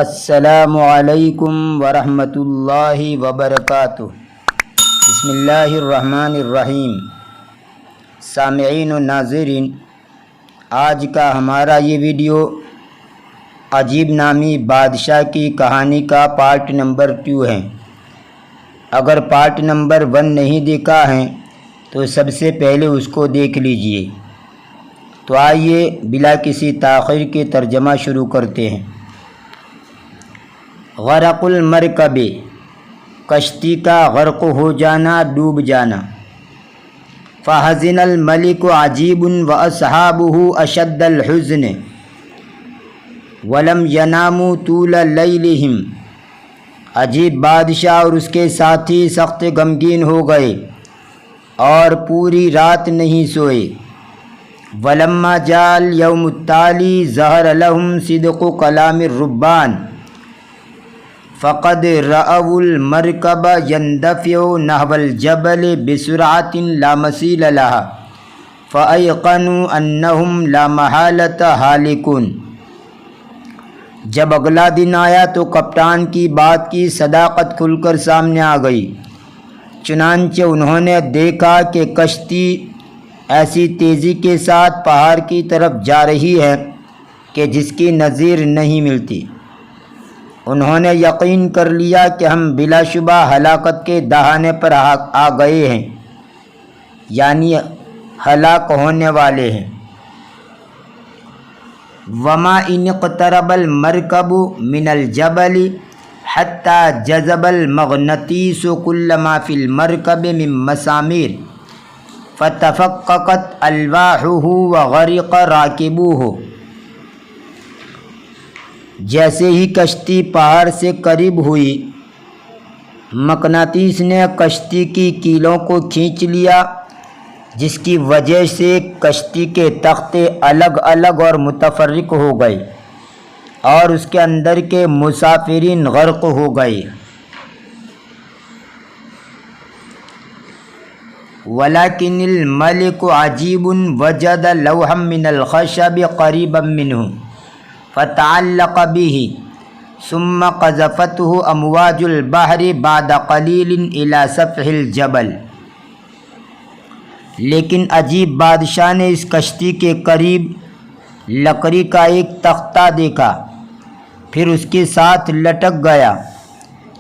السلام علیکم ورحمۃ اللہ وبرکاتہ۔ بسم اللہ الرحمن الرحیم۔ سامعین و ناظرین، آج کا ہمارا یہ ویڈیو عجیب نامی بادشاہ کی کہانی کا پارٹ نمبر 2 ہے۔ اگر پارٹ نمبر 1 نہیں دیکھا ہے تو سب سے پہلے اس کو دیکھ لیجئے۔ تو آئیے بلا کسی تاخیر کے ترجمہ شروع کرتے ہیں۔ غرق المرکب، کشتی کا غرق ہو جانا، ڈوب جانا۔ فحزن الملک عجیب واصحابہ اشد الحزن ولم یناموا طول لیلہم۔ عجیب بادشاہ اور اس کے ساتھی سخت غمگین ہو گئے اور پوری رات نہیں سوئے۔ ولما جاء اليوم التالی ظہر لہم صدق کلام الربان فقد رأوا المرکب یندفع نحو الجبل بسرعۃ لا مثیل لها فأیقنوا انہم لا محالۃ ہالکون۔ جب اگلا دن آیا تو کپتان کی بات کی صداقت کھل کر سامنے آ گئی۔ چنانچہ انہوں نے دیکھا کہ کشتی ایسی تیزی کے ساتھ پہاڑ کی طرف جا رہی ہے کہ جس کی نظیر نہیں ملتی۔ انہوں نے یقین کر لیا کہ ہم بلا شبہ ہلاکت کے دہانے پر آ گئے ہیں، یعنی ہلاک ہونے والے ہیں۔ وما ان اقترب المرکب من الجبل حتی جذب المغناطیس کل ما فی المرکب من مسامیر فتفققت الواحہ وغرق راکبوہ۔ جیسے ہی کشتی پہاڑ سے قریب ہوئی، مقناطیس نے کشتی کی کیلوں کو کھینچ لیا، جس کی وجہ سے کشتی کے تختے الگ الگ اور متفرق ہو گئے اور اس کے اندر کے مسافرین غرق ہو گئے۔ ولیکن الملک عجیب وجد لوحا من الخشب قریبا منہ فتعلق به ثم قذفته امواج البحر بعد قلیل الى سفح الجبل۔ لیکن عجیب بادشاہ نے اس کشتی کے قریب لکڑی کا ایک تختہ دیکھا، پھر اس کے ساتھ لٹک گیا۔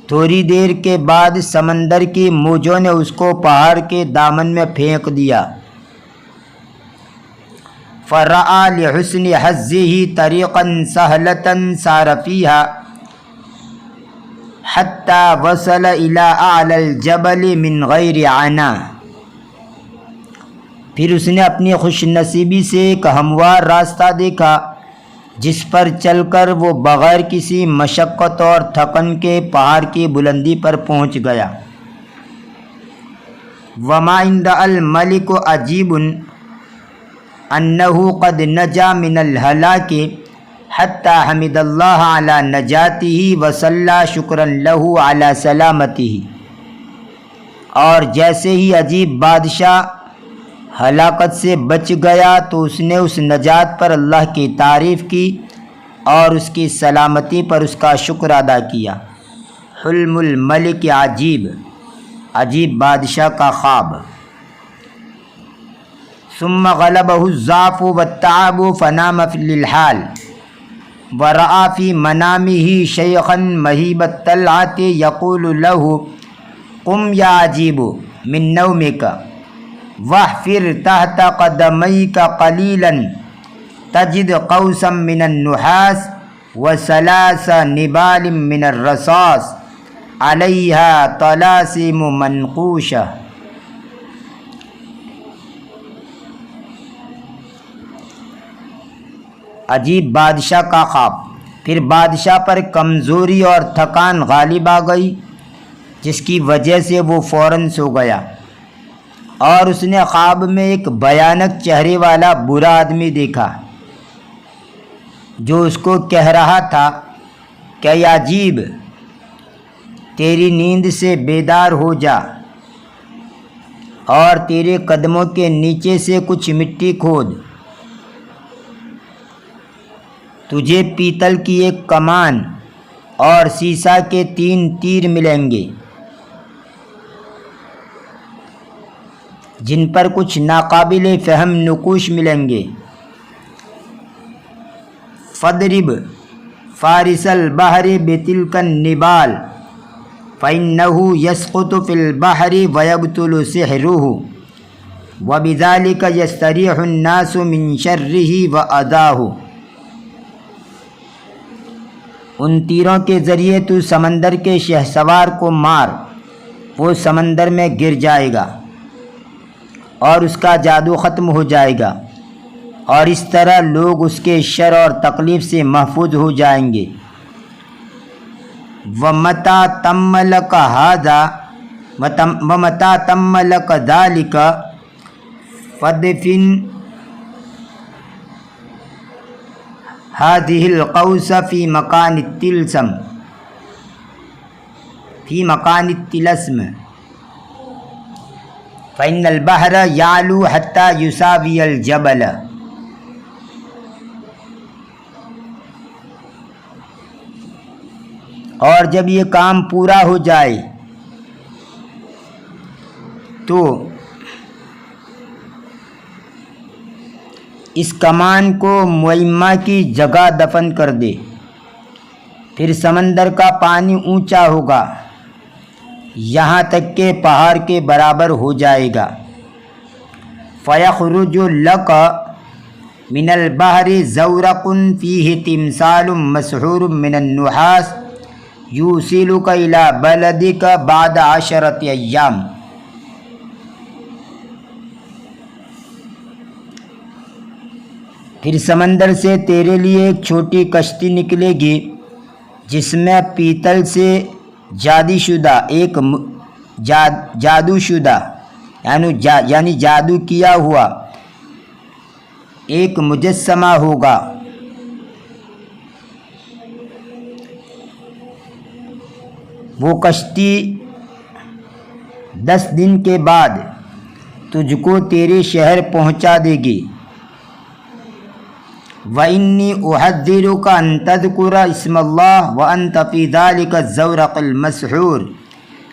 تھوڑی دیر کے بعد سمندر کی موجوں نے اس کو پہاڑ کے دامن میں پھینک دیا۔ فرأى لحسن حظه طريقا سهلة سار فيها حتى وصل إلى أعلى الجبل من غير عناء۔ پھر اس نے اپنی خوش نصیبی سے ایک ہموار راستہ دیکھا جس پر چل کر وہ بغیر کسی مشقت اور تھکن کے پہاڑ کی بلندی پر پہنچ گیا۔ وما عند الملک عجیب انہ قد نجا من الہلاک حتی حمد اللہ علی نجاتہ وصلی شکرا لہ علی سلامتہ۔ اور جیسے ہی عجیب بادشاہ ہلاکت سے بچ گیا تو اس نے اس نجات پر اللہ کی تعریف کی اور اس کی سلامتی پر اس کا شکر ادا کیا۔ حلم الملک عجیب، عجیب بادشاہ کا خواب۔ ثم غلبہ الضعف والتعب فنام للحال ورأى في منامه شيخا مهيب الطلعة يقول له قم يا عجيب من نومك واحفر تحت قدميك قليلا تجد قوسا من النحاس وثلاث نبال من الرصاص عليها طلاسم منقوشة۔ عجیب بادشاہ کا خواب۔ پھر بادشاہ پر کمزوری اور تھکان غالب آ گئی، جس کی وجہ سے وہ فوراً سو گیا، اور اس نے خواب میں ایک بھیانک چہرے والا برا آدمی دیکھا جو اس کو کہہ رہا تھا کہ اے عجیب، تیری نیند سے بیدار ہو جا اور تیرے قدموں کے نیچے سے کچھ مٹی کھود، تجھے پیتل کی ایک کمان اور سیسا کے 3 تیر ملیں گے جن پر کچھ ناقابل فہم نقوش ملیں گے۔ فَاضْرِبْ فَارِسَ الْبَحْرِ بِتِلْكَ النِّبَالِ فَإِنَّهُ يَسْقُطُ فِي الْبَحْرِ وَيَبْطُلُ سِحْرُهُ وَبِذَلِكَ يَسْتَرِيحُ النَّاسُ مِنْ شَرِّهِ وَأَذَاهُ۔ ان تیروں کے ذریعے تو سمندر کے شہسوار کو مار، وہ سمندر میں گر جائے گا اور اس کا جادو ختم ہو جائے گا، اور اس طرح لوگ اس کے شر اور تکلیف سے محفوظ ہو جائیں گے۔ وَمَتَا تَمَّ لَكَ ذَلِكَ فَادْفِنْ هذه القوس في مكان الطلسم فإن البحر يعلو حتى يساوي الجبل۔ اور جب یہ کام پورا ہو جائے تو اس کمان کو معمہ کی جگہ دفن کر دے، پھر سمندر کا پانی اونچا ہوگا یہاں تک کہ پہاڑ کے برابر ہو جائے گا۔ فَيَخْرُجُ لَكَ مِنَ الْبَحْرِ زَوْرَقٌ فِيهِ تِمْثَالٌ مَسْحُورٌ مِنَ النُّحَاسِ يُوصِلُكَ إِلَى بَلَدِكَ بَعْدَ 10 أيام۔ پھر سمندر سے تیرے لیے ایک چھوٹی کشتی نکلے گی جس میں پیتل سے جادو شدہ یعنی جادو کیا ہوا ایک مجسمہ ہوگا۔ وہ کشتی 10 دن کے بعد تجھ کو تیرے شہر پہنچا دے گی۔ وَإِنِّي أُحَذِّرُكَ أَن تَذْكُرَ اسْمَ اللَّهِ وَأَنْتَ فِي ذَلِكَ الزَّوْرَقِ الْمَسْحُورِ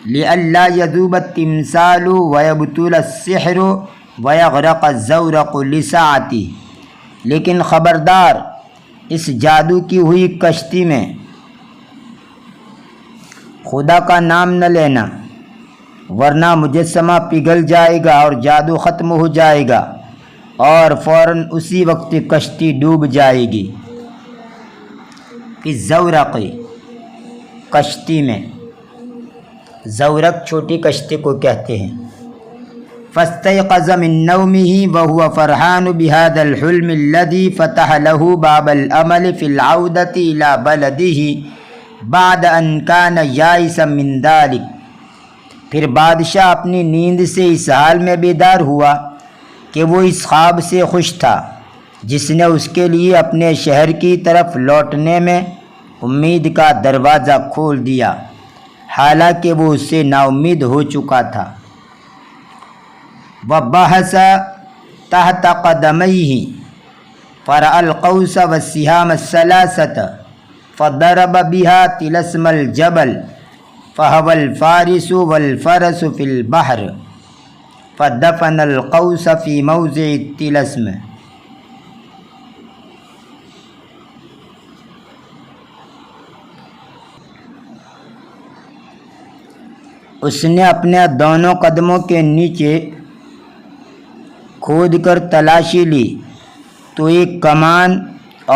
لِئَلَّا يَذُوبَ التِّمْثَالُ وَيَبْطُلَ السِّحْرُ وَيَغْرَقَ الزَّوْرَقُ لِسَاعَتِهِ۔ لیکن خبردار، اس جادو کی ہوئی کشتی میں خدا کا نام نہ لینا، ورنہ مجسمہ پگھل جائے گا اور جادو ختم ہو جائے گا اور فوراً اسی وقت کشتی ڈوب جائے گی۔ کہ زورق کشتی میں، زورق چھوٹی کشتی کو کہتے ہیں۔ فاستيقظ من نومه وهو فرحان بهذا الحلم الذي فتح له باب الأمل في العودة إلى بلده بعد أن كان يائسا من ذلك۔ پھر بادشاہ اپنی نیند سے اس حال میں بیدار ہوا کہ وہ اس خواب سے خوش تھا جس نے اس کے لیے اپنے شہر کی طرف لوٹنے میں امید کا دروازہ کھول دیا، حالانکہ وہ اس سے نا امید ہو چکا تھا۔ وَبَحَثَ تحت قدميه فرأى القوس والسهام الثلاثة فضرب بها طلسم الجبل فهوى الفارس والفرس في البحر فدفن القوس في موضع الطلسم۔ اس نے اپنے دونوں قدموں کے نیچے کھود کر تلاشی لی تو ایک کمان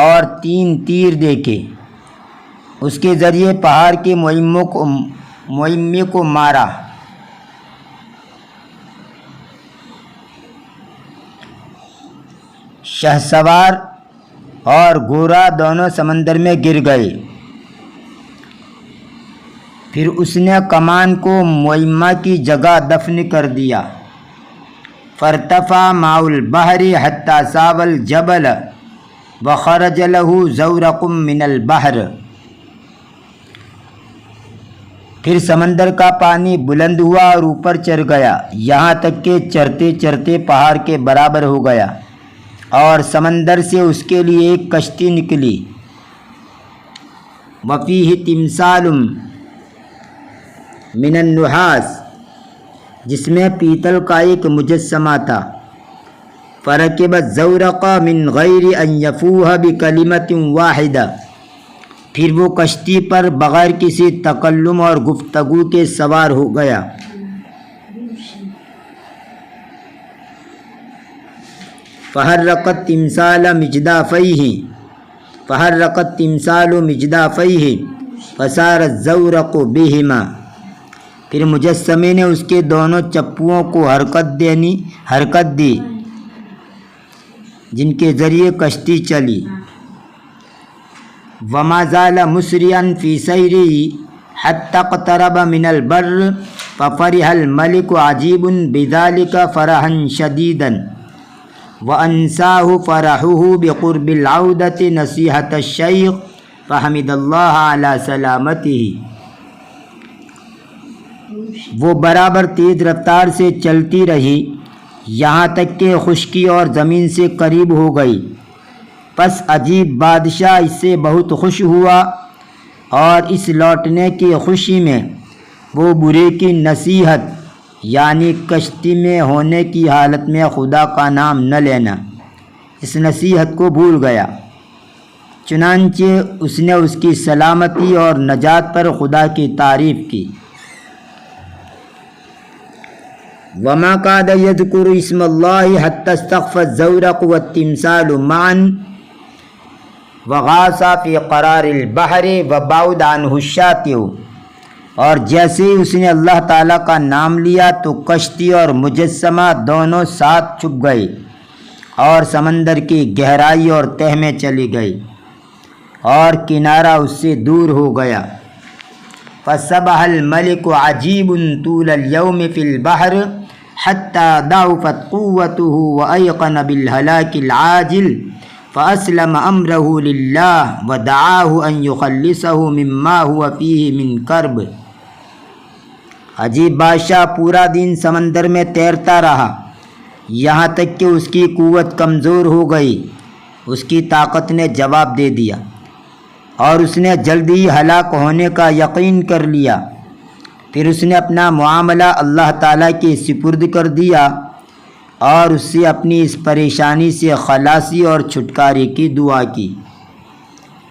اور 3 تیر دیکھے، اس کے ذریعے پہاڑ کے معمے کو مارا۔ شہسوار اور گورا دونوں سمندر میں گر گئے۔ پھر اس نے کمان کو معمہ کی جگہ دفن کر دیا۔ فارتفع ماء البحر حتى ساوى الجبل وخرج له زورق من البحر۔ پھر سمندر کا پانی بلند ہوا اور اوپر چڑھ گیا یہاں تک کہ چرتے چرتے پہاڑ کے برابر ہو گیا، اور سمندر سے اس کے لیے ایک کشتی نکلی۔ وفیہ تمثال من النحاس، جس میں پیتل کا ایک مجسمہ تھا. فرکب الزورق من غیر ان یفوہ بکلمۃ واحدہ، پھر وہ کشتی پر بغیر کسی تکلم اور گفتگو کے سوار ہو گیا. فحرکت تمثال مجدافیہ فصار الزورق بہما، پھر مجسمے نے اس کے دونوں چپوؤں کو حرکت دی جن کے ذریعے کشتی چلی. وما زال مسرعا فی سیرہ حتی اقترب من البر ففرح الملک عجیب بذلک فرحا شدیدا وانساہ فرحہ بقرب العودۃ نصیحۃ الشیخ فحمد اللہ علی سلامتہ. وہ برابر تیز رفتار سے چلتی رہی یہاں تک کہ خشکی اور زمین سے قریب ہو گئی. پس عجیب بادشاہ اس سے بہت خوش ہوا اور اس لوٹنے کی خوشی میں وہ برے کی نصیحت یعنی کشتی میں ہونے کی حالت میں خدا کا نام نہ لینا، اس نصیحت کو بھول گیا. چنانچہ اس نے اس کی سلامتی اور نجات پر خدا کی تعریف کی. وما کاد یذکر اسم اللہ حتی استخف الزورق والتمثال معا وغاص فی قرار البحر وبعد عنہ الشاطئ، اور جیسے ہی اس نے اللہ تعالیٰ کا نام لیا تو کشتی اور مجسمہ دونوں ساتھ چھپ گئے اور سمندر کی گہرائی اور تہ میں چلی گئی اور کنارہ اس سے دور ہو گیا. فصبح الملک عجیب طول اليوم فی البحر حتی ضعفت قوته وایقن بالہلاک العاجل فاسلم امرہ للہ ودعاہ ان یخلصہ مما ہوا فیہ من کرب. عجیب بادشاہ پورا دن سمندر میں تیرتا رہا یہاں تک کہ اس کی قوت کمزور ہو گئی. اس کی طاقت نے جواب دے دیا اور اس نے جلدی ہلاک ہونے کا یقین کر لیا. پھر اس نے اپنا معاملہ اللہ تعالیٰ کے سپرد کر دیا اور اس سے اپنی اس پریشانی سے خلاصی اور چھٹکارے کی دعا کی.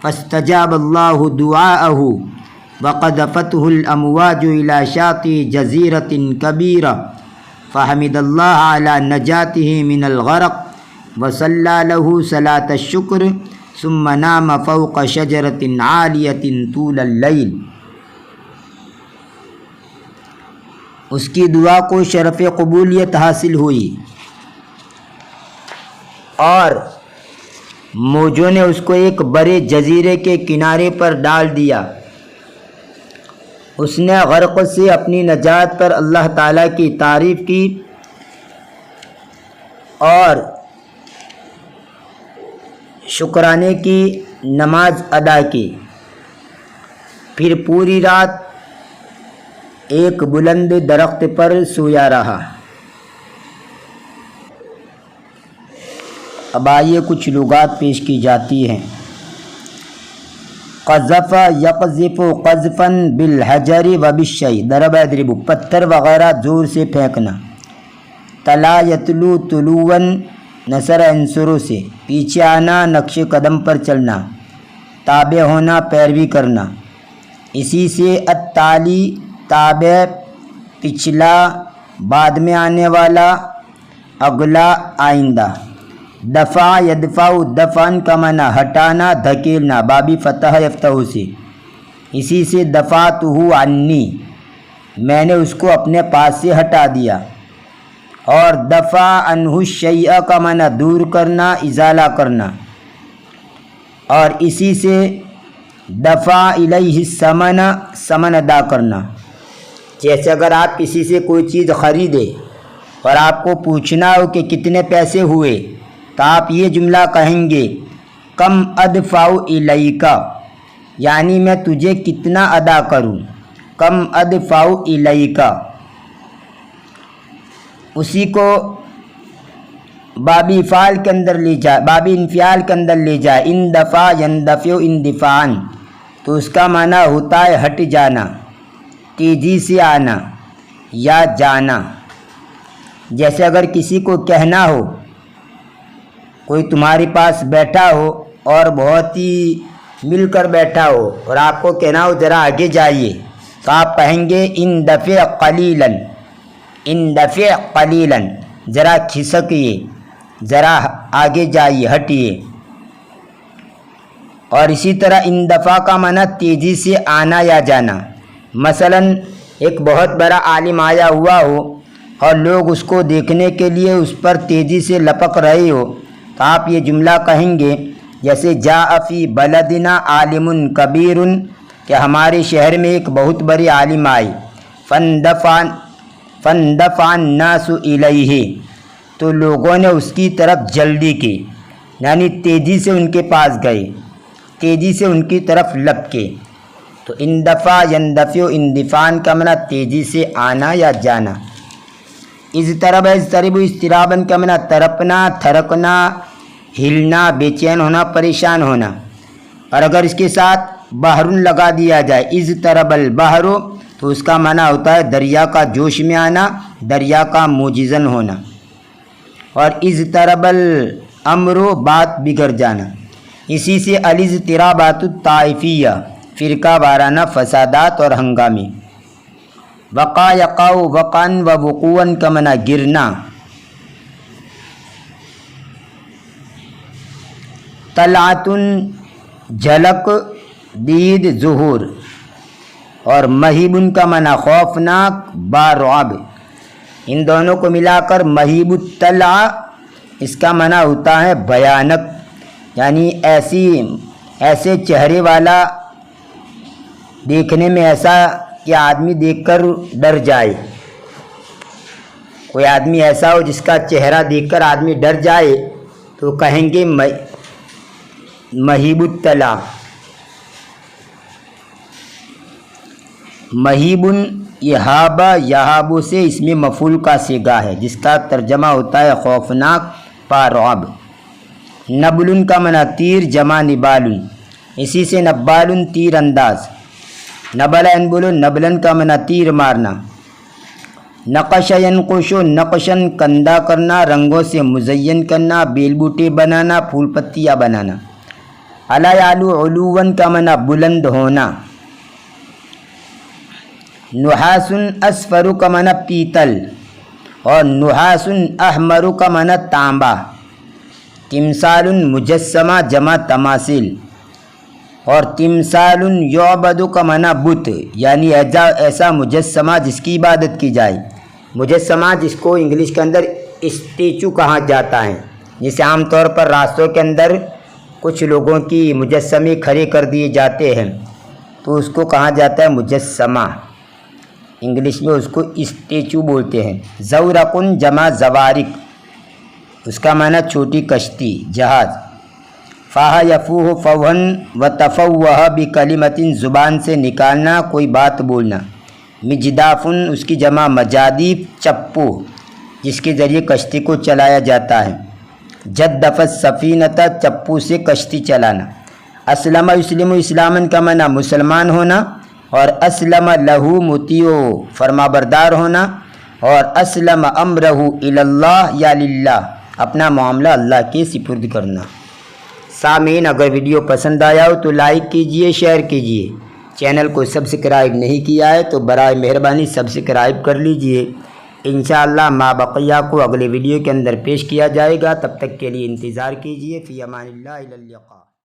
فاستجاب اللہ دعاءہ وقذفتہ الامواج الى شاطئ جزیرۃ کبیرہ فحمد اللہ علی نجاتہ من الغرق وصلی لہ صلاۃ الشکر ثم نام فوق شجرۃ عالیۃ طول اللیل. اس کی دعا کو شرف قبولیت حاصل ہوئی اور موجوں نے اس کو ایک بڑے جزیرے کے کنارے پر ڈال دیا. اس نے غرق سے اپنی نجات پر اللہ تعالیٰ کی تعریف کی اور شکرانے کی نماز ادا کی. پھر پوری رات ایک بلند درخت پر سویا رہا. اب آئیے کچھ لغات پیش کی جاتی ہیں. قذف یقذف قذفا بالحجر وبالشیء، ضرب یضرب، پتھر وغیرہ زور سے پھینکنا. تلا یتلو طلوعا، نصر عنصروں سے پیچھے آنا، نقش قدم پر چلنا. تابع ہونا، پیروی کرنا. اسی سے التالی، تابع، پچھلا، بعد میں آنے والا، اگلا، آئندہ. دفع یدفع، دفعن کا معنی ہٹانا، دھکیلنا، بابی فتح یفتح سے. اسی سے دفعتہ عنی، میں نے اس کو اپنے پاس سے ہٹا دیا. اور دفع عنہ الشیء کا معنی دور کرنا، ازالہ کرنا. اور اسی سے دفع الیہ الثمن، ثمن ادا کرنا. جیسے اگر آپ کسی سے کوئی چیز خریدے اور آپ کو پوچھنا ہو کہ کتنے پیسے ہوئے تو آپ یہ جملہ کہیں گے کم ادفع الیک، یعنی میں تجھے کتنا ادا کروں. کم ادفع الیک. اسی کو بابی فعل کے اندر لے جائے، بابی انفعال کے اندر لے جائے. ان دفع یندفع اندفاعا، تو اس کا معنی ہوتا ہے ہٹ جانا، تیزی سے آنا یا جانا۔ جیسے اگر کسی کو کہنا ہو، کوئی تمہارے پاس بیٹھا ہو اور بہت ہی مل کر بیٹھا ہو اور آپ کو کہنا ہو ذرا آگے جائیے، تو آپ کہیں گے اندفع قلیلاً، اندفع قلیلاً، ذرا کھسکیے، ذرا آگے جائیے، ہٹیے۔ اور اسی طرح اندفاع کا معنی تیزی سے آنا یا جانا۔ مثلاً ایک بہت بڑا عالم آیا ہوا ہو اور لوگ اس کو دیکھنے کے لیے اس پر تیزی سے لپک رہے ہو، تو آپ یہ جملہ کہیں گے جیسے جاء فی بلدنا عالم کبیر، کہ ہمارے شہر میں ایک بہت بڑے عالم آئے، فاندفع الناس الیہ، تو لوگوں نے اس کی طرف جلدی کی، یعنی تیزی سے ان کے پاس گئے، تیزی سے ان کی طرف لپکے۔ تو اندفع یندفع، اندفعان کا معنی تیزی سے آنا یا جانا۔ اضطرب یضطرب، اضطراباً کا معنی تڑپنا، تھرکنا، ہلنا، بے چین ہونا، پریشان ہونا۔ اور اگر اس کے ساتھ بحر لگا دیا جائے، اضطرب البحر، تو اس کا معنی ہوتا ہے دریا کا جوش میں آنا، دریا کا موجزن ہونا۔ اور اضطرب الامر، بات بگڑ جانا۔ اسی سے الاضطرابات الطائفیہ، فرقہ وارانہ فسادات اور ہنگامے۔ وقع یقع، وقعا و وقوعا کا معنی گرنا۔ طلعت جھلک، دید ظہور۔ اور مہیب کا معنی خوفناک، بارعب۔ ان دونوں کو ملا کر مہیب الطلع، اس کا معنی ہوتا ہے بھیانک، یعنی ایسے چہرے والا، دیکھنے میں ایسا کہ آدمی دیکھ کر ڈر جائے۔ کوئی آدمی ایسا ہو جس کا چہرہ دیکھ کر آدمی ڈر جائے تو کہیں گے مہیب الطلع۔ مہیب یہابہ، یہابو سے اس میں مفعول کا صیغہ ہے جس کا ترجمہ ہوتا ہے خوفناک، بارعب۔ نبل کا معنی تیر، جمع نبال، اسی سے نبال تیر انداز۔ نبل ینبل، نبلن کا معنی تیر مارنا۔ نقش ینقش، نقشن کندہ کرنا، رنگوں سے مزین کرنا، بیل بوٹے بنانا، پھول پتیاں بنانا۔ علی یعلو، علون کا معنی بلند ہونا۔ نحاس اصفر کا معنی پیتل، اور نحاس احمر کا معنی تانبا۔ تمثال مجسمہ، جمع تماثیل۔ اور تمثال یعبد کا معنی بت، یعنی ایسا مجسمہ جس کی عبادت کی جائے۔ مجسمہ جس کو انگلش کے اندر اسٹیچو کہا جاتا ہے، جسے عام طور پر راستوں کے اندر کچھ لوگوں کی مجسمے کھڑے کر دیے جاتے ہیں، تو اس کو کہا جاتا ہے مجسمہ، انگلش میں اس کو اسٹیچو بولتے ہیں۔ زورقن، جمع زوارق، اس کا معنی چھوٹی کشتی، جہاز۔ فاہ یفوہ فوہن و تفوہ بکلمۃ، زبان سے نکالنا، کوئی بات بولنا۔ مجدافن، اس کی جمع مجادیف، چپو، جس کے ذریعے کشتی کو چلایا جاتا ہے۔ جدف السفینۃ، چپو سے کشتی چلانا۔ اسلم یسلم، اسلامن کا معنی مسلمان ہونا، اور اسلم لہ مطیع، فرما بردار ہونا، اور اسلم امرہ الی اللہ یا للہ، اپنا معاملہ اللہ کے سپرد کرنا۔ سامعین، اگر ویڈیو پسند آیا ہو تو لائک کیجئے، شیئر کیجئے۔ چینل کو سبسکرائب نہیں کیا ہے تو برائے مہربانی سبسکرائب کر لیجئے۔ انشاءاللہ ما بقیہ کو اگلے ویڈیو کے اندر پیش کیا جائے گا، تب تک کے لیے انتظار کیجئے۔ فی امان اللہ، الی اللقاء۔